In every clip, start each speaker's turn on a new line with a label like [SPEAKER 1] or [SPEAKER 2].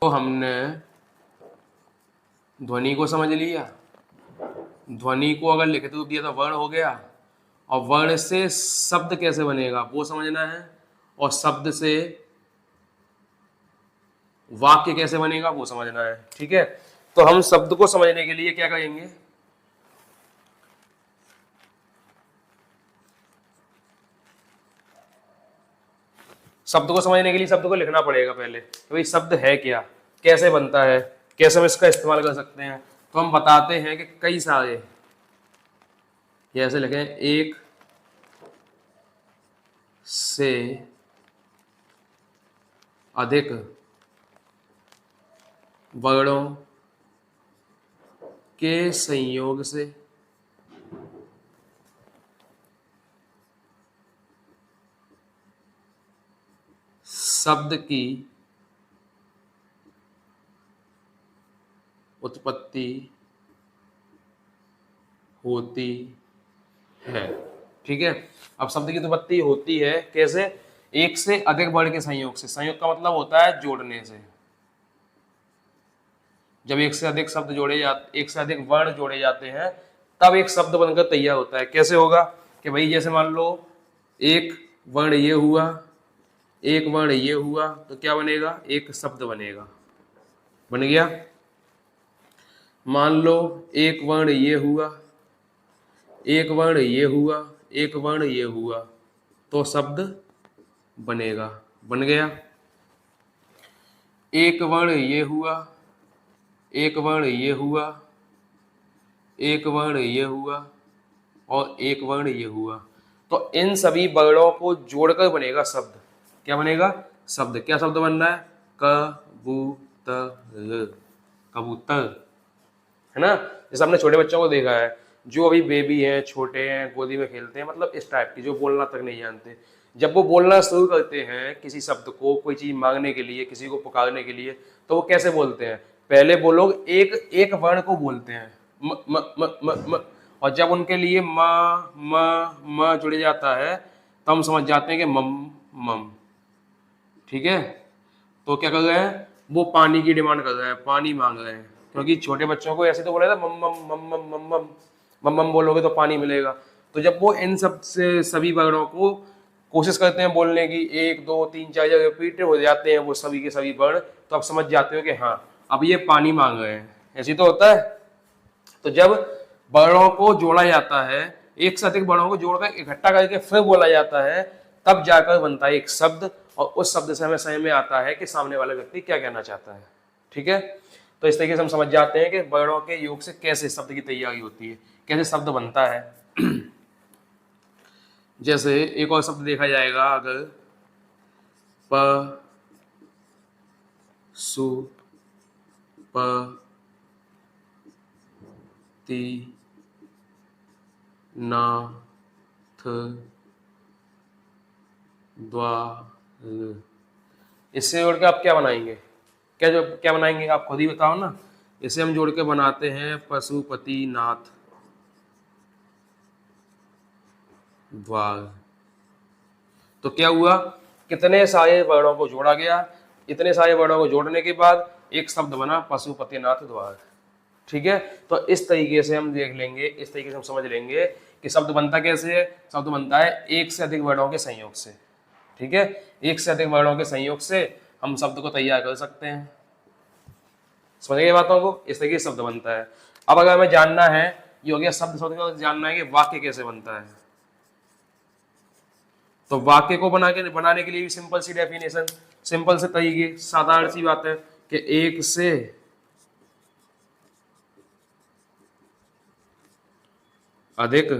[SPEAKER 1] तो हमने ध्वनि को समझ लिया, ध्वनि को अगर लिखित रूप दिया तो वर्ण हो गया, और वर्ण से शब्द कैसे बनेगा वो समझना है, और शब्द से वाक्य कैसे बनेगा वो समझना है। ठीक है, तो हम शब्द को समझने के लिए क्या करेंगे, शब्द को समझने के लिए शब्द को लिखना पड़ेगा पहले कि भाई शब्द है क्या, कैसे बनता है, कैसे हम इसका इस्तेमाल कर सकते हैं। तो हम बताते हैं कि कई सारे, जैसे लिखें एक से अधिक वर्णों के संयोग से शब्द की उत्पत्ति होती है। ठीक है, अब शब्द की उत्पत्ति होती है कैसे, एक से अधिक वर्ण के संयोग से। संयोग का मतलब होता है जोड़ने से। जब एक से अधिक शब्द जोड़े जाते, एक से अधिक वर्ण जोड़े जाते हैं तब एक शब्द बनकर तैयार होता है। कैसे होगा कि भाई जैसे मान लो एक वर्ण ये हुआ, एक वर्ण ये हुआ, तो क्या बनेगा, एक शब्द बनेगा, बन गया। मान लो एक वर्ण ये हुआ, एक वर्ण ये हुआ, एक वर्ण ये हुआ, तो शब्द बनेगा, बन गया। एक वर्ण ये हुआ, एक वर्ण ये हुआ, एक वर्ण ये हुआ, और एक वर्ण ये हुआ, तो इन सभी वर्णों को जोड़कर बनेगा शब्द। क्या बनेगा, शब्द। क्या शब्द बनना है, कबूतर, कबूतर, है ना। जैसे हमने छोटे बच्चों को देखा है जो अभी बेबी हैं, छोटे हैं, गोदी में खेलते हैं, मतलब इस टाइप की, जो बोलना तक नहीं जानते, जब वो बोलना शुरू करते हैं किसी शब्द को, कोई चीज मांगने के लिए, किसी को पुकारने के लिए, तो वो कैसे बोलते हैं, पहले वो लोग एक एक वर्ण को बोलते हैं, म म म म म, और जब उनके लिए म जुड़ जाता है तो हम समझ जाते हैं कि मम मम। ठीक है, तो क्या कर रहे हैं, वो पानी की डिमांड कर रहे हैं, पानी मांग रहे हैं, क्योंकि छोटे बच्चों को ऐसे तो बोला था मम मम मम मम मम मम मम मम बोलोगे तो पानी मिलेगा। तो जब वो इन सब से सभी वर्णों को कोशिश करते हैं बोलने की, एक दो तीन चार जगह रिपीट हो जाते हैं वो सभी के सभी वर्ण, तो आप समझ जाते हो कि हाँ अब ये पानी मांग रहे हैं। ऐसी तो होता है। तो जब वर्णों को जोड़ा जाता है, एक से अधिक वर्णों को जोड़कर इकट्ठा करके फिर बोला जाता है, तब जाकर बनता है एक शब्द, और उस शब्द से हमें समझ में आता है कि सामने वाला व्यक्ति क्या कहना चाहता है। ठीक है, तो इस तरीके से हम समझ जाते हैं कि वर्णों के योग से कैसे शब्द की तैयारी होती है, कैसे शब्द बनता है। जैसे एक और शब्द देखा जाएगा, अगर प सु प ति ना थ द्वा, इससे जोड़ के आप क्या बनाएंगे, क्या बनाएंगे आप खुद ही बताओ ना। इसे हम जोड़ के बनाते हैं पशुपति नाथ द्वार। तो क्या हुआ, कितने सारे वर्णों को जोड़ा गया, इतने सारे वर्णों को जोड़ने के बाद एक शब्द बना पशुपतिनाथ द्वार। ठीक है, तो इस तरीके से हम देख लेंगे, इस तरीके से हम समझ लेंगे कि शब्द बनता कैसे है। शब्द बनता है एक से अधिक वर्णों के संयोग से। ठीक है, एक से अधिक वर्णों के संयोग से हम शब्द को तैयार कर सकते हैं। समझ गए बातों को, इस तरीके से शब्द बनता है। अब अगर हमें जानना है, ये हो गया शब्द शब्द का, जानना है कि वाक्य कैसे बनता है। तो वाक्य को बनाने के लिए भी सिंपल सी डेफिनेशन, सिंपल से तरीके, साधारण सी बात है कि एक से अधिक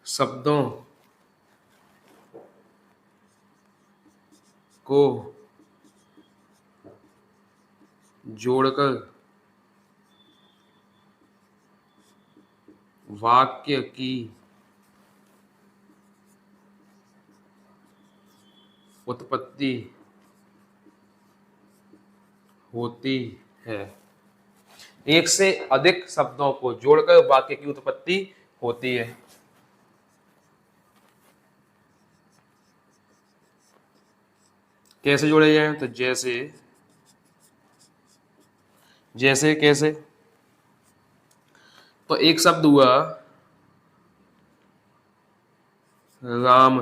[SPEAKER 1] शब्दों को जोड़कर वाक्य की उत्पत्ति होती है। एक से अधिक शब्दों को जोड़कर वाक्य की उत्पत्ति होती है। कैसे जोड़े जाएं? तो जैसे, जैसे कैसे, तो एक शब्द हुआ राम,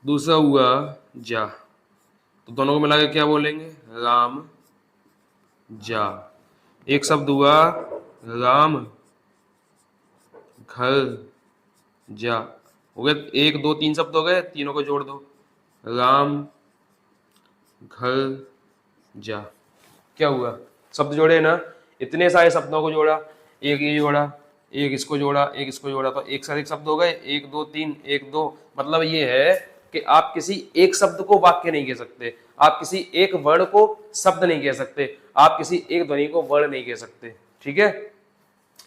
[SPEAKER 1] दूसरा हुआ जा, तो दोनों को मिला के क्या बोलेंगे? राम जा। एक शब्द हुआ राम घर जा, हो गए एक दो तीन शब्द हो गए, तीनों को जोड़ दो, राम घर जा। क्या हुआ? शब्द जोड़े ना, इतने सारे शब्दों को जोड़ा, एक ये जोड़ा, एक इसको जोड़ा, एक इसको जोड़ा, तो एक सारे शब्द हो गए, एक दो तीन, एक दो। मतलब ये है कि आप किसी एक शब्द को वाक्य नहीं कह सकते, आप किसी एक वर्ण को शब्द नहीं कह सकते, आप किसी एक ध्वनि को वर्ण नहीं कह सकते। ठीक है?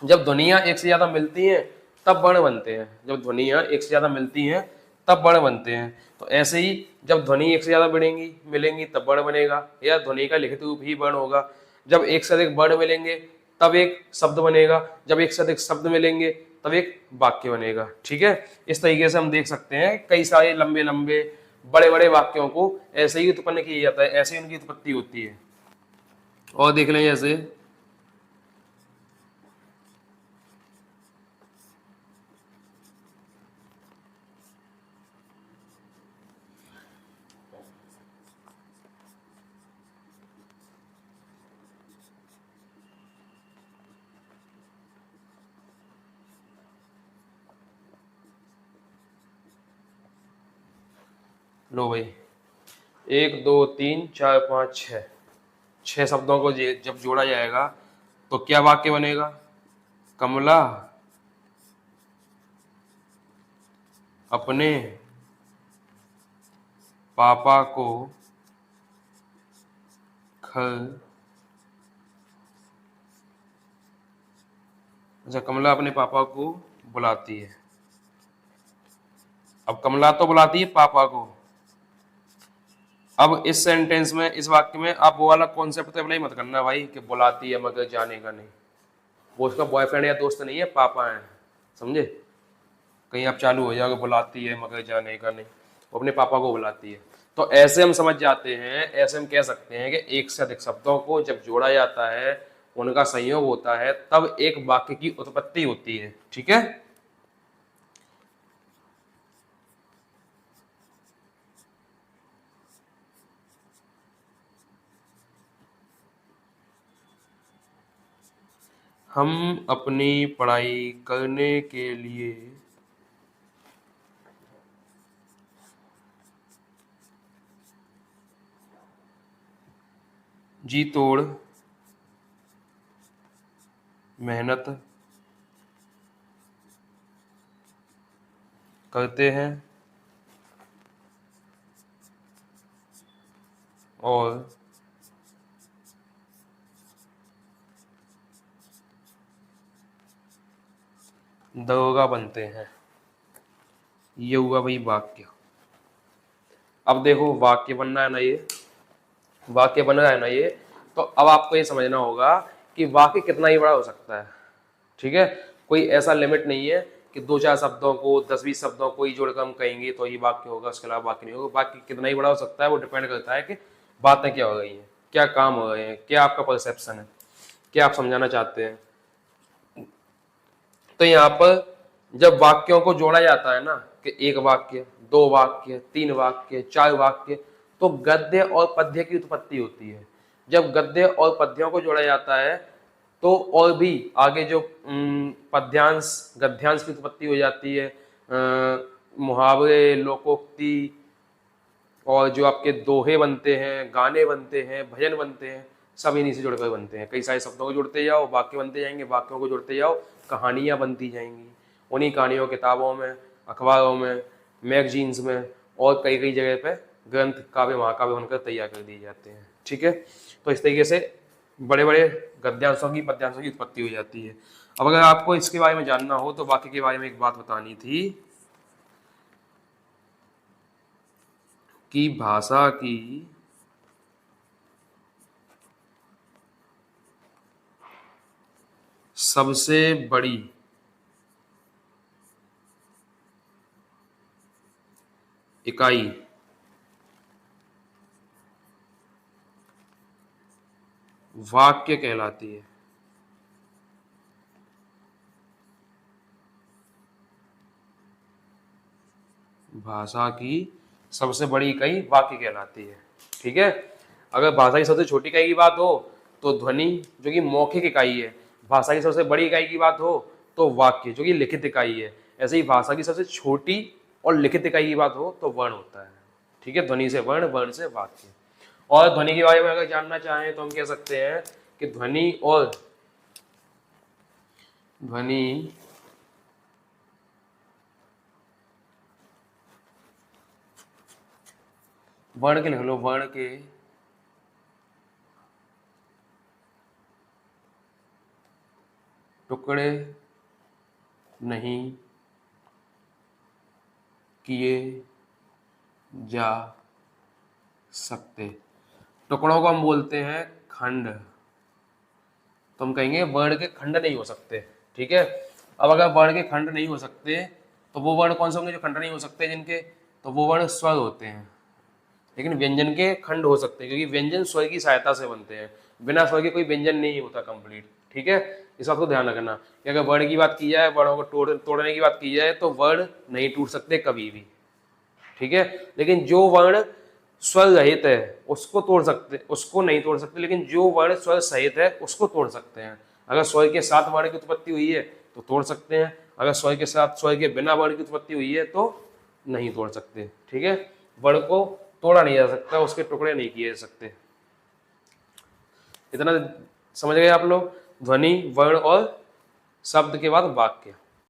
[SPEAKER 1] जब ध्वनियां एक से ज्यादा मिलती हैं तब वर्ण बनते हैं, जब ध्वनियां एक से ज्यादा मिलती हैं तब वर्ण बनते हैं। तो ऐसे ही जब ध्वनि एक से ज्यादा बढ़ेंगी मिलेंगी तब वर्ण बनेगा, या ध्वनि का लिखित रूप ही वर्ण होगा। जब एक से अधिक वर्ण मिलेंगे तब एक शब्द बनेगा, जब एक से अधिक शब्द मिलेंगे तब एक वाक्य बनेगा। ठीक है? इस तरीके से हम देख सकते हैं कई सारे लंबे लंबे बड़े बड़े वाक्यों को ऐसे ही उत्पन्न किया जाता है, ऐसे ही उनकी उत्पत्ति होती है। और देख लें जैसे, लो भाई, एक दो तीन चार पाँच छः, छह शब्दों को जब जोड़ा जाएगा तो क्या वाक्य बनेगा? कमला अपने पापा को घर, अच्छा, कमला अपने पापा को बुलाती है। अब कमला तो बुलाती है पापा को, अब इस सेंटेंस में, इस वाक्य में आप वो वाला कॉन्सेप्ट अप्लाई मत करना भाई कि बुलाती है मगर जाने का नहीं। वो उसका बॉयफ्रेंड या दोस्त नहीं है, पापा है, समझे? कहीं आप चालू हो जाओगे बुलाती है मगर जाने का नहीं, वो अपने पापा को बुलाती है। तो ऐसे हम समझ जाते हैं, ऐसे हम कह सकते हैं कि एक से अधिक शब्दों को जब जोड़ा जाता है, उनका संयोग होता है, तब एक वाक्य की उत्पत्ति होती है। ठीक है? हम अपनी पढ़ाई करने के लिए जी तोड़ मेहनत करते हैं और दरोगा बनते हैं। ये हुआ भाई वाक्य। अब देखो वाक्य बनना है ना, ये वाक्य बन रहा है ना ये, तो अब आपको ये समझना होगा कि वाक्य कितना ही बड़ा हो सकता है। ठीक है? कोई ऐसा लिमिट नहीं है कि दो चार शब्दों को, 10-20 शब्दों को ही जोड़कर हम कहेंगे तो ये वाक्य होगा, उसके अलावा वाक्य नहीं होगा। वाक्य कितना ही बड़ा हो सकता है, वो डिपेंड करता है कि बातें क्या हो रही हैं, क्या काम हो रहे हैं, क्या आपका परसेप्शन है, क्या आप समझाना चाहते हैं। तो यहाँ पर जब वाक्यों को जोड़ा जाता है ना, कि एक वाक्य, दो वाक्य, तीन वाक्य, चार वाक्य, तो गद्य और पद्य की उत्पत्ति होती है। जब गद्य और पद्यों को जोड़ा जाता है तो और भी आगे जो पद्यांश गद्यांश की उत्पत्ति हो जाती है, मुहावरे, लोकोक्ति, और जो आपके दोहे बनते हैं, गाने बनते हैं, भजन बनते हैं, सब इन्हीं से जुड़कर बनते हैं। कई सारे शब्दों को जोड़ते जाओ, वाक्य बनते जाएंगे, वाक्यों को जोड़ते जाओ, कहानियाँ बनती जाएंगी। उन्हीं कहानियों, किताबों में, अखबारों में, मैगजीन्स में और कई कई जगह पे ग्रंथ, काव्य, महाकाव्य बनकर तैयार कर दिए जाते हैं। ठीक है? तो इस तरीके से बड़े बड़े गद्यांशों की, पद्यांशों की उत्पत्ति हो जाती है। अब अगर आपको इसके बारे में जानना हो तो वाक्य के बारे में एक बात बतानी थी कि भाषा की सबसे बड़ी, इकाई वाक्य कहलाती है। भाषा की सबसे बड़ी इकाई वाक्य कहलाती है। ठीक है, अगर भाषा की सबसे छोटी इकाई की बात हो तो ध्वनि जो कि मौखिक इकाई है। भाषा की सबसे बड़ी इकाई की बात हो तो वाक्य जो कि लिखित इकाई है। ऐसे ही भाषा की सबसे छोटी और लिखित इकाई की बात हो तो वर्ण होता है। ठीक है, ध्वनि से वर्ण, वर्ण से वाक्य। और ध्वनि के बारे में अगर जानना चाहें तो हम कह सकते हैं कि ध्वनि वर्ण के लिख लो, वर्ण के टुकड़े नहीं किए जा सकते। टुकड़ों को हम बोलते हैं खंड। तो हम कहेंगे वर्ण के खंड नहीं हो सकते। ठीक है, अब अगर वर्ण के खंड नहीं हो सकते तो वो वर्ण कौन से होंगे जो खंड नहीं हो सकते जिनके? तो वो वर्ण स्वर होते हैं। लेकिन व्यंजन के खंड हो सकते हैं क्योंकि व्यंजन स्वर की सहायता से बनते हैं। बिना स्वर के कोई व्यंजन नहीं होता कंप्लीट। ठीक है, इस बात को ध्यान रखना कि अगर वर्ण की बात की जाए, वर्णों को तोड़ने की बात की जाए तो वर्ण नहीं टूट सकते कभी भी। ठीक है, लेकिन जो वर्ण स्वर रहित है उसको तोड़ सकते, उसको नहीं तोड़ सकते। लेकिन जो वर्ण स्वर सहित है उसको तोड़ सकते हैं। अगर स्वर के साथ वर्ण की उत्पत्ति हुई है तो तोड़ सकते हैं, अगर स्वर के साथ, स्वर के बिना वर्ण की उत्पत्ति हुई है तो नहीं तोड़ सकते। ठीक है, वर्ण को तोड़ा नहीं जा सकता, उसके टुकड़े नहीं किए जा सकते। इतना समझ गए आप लोग? ध्वनि, वर्ण और शब्द के बाद वाक्य।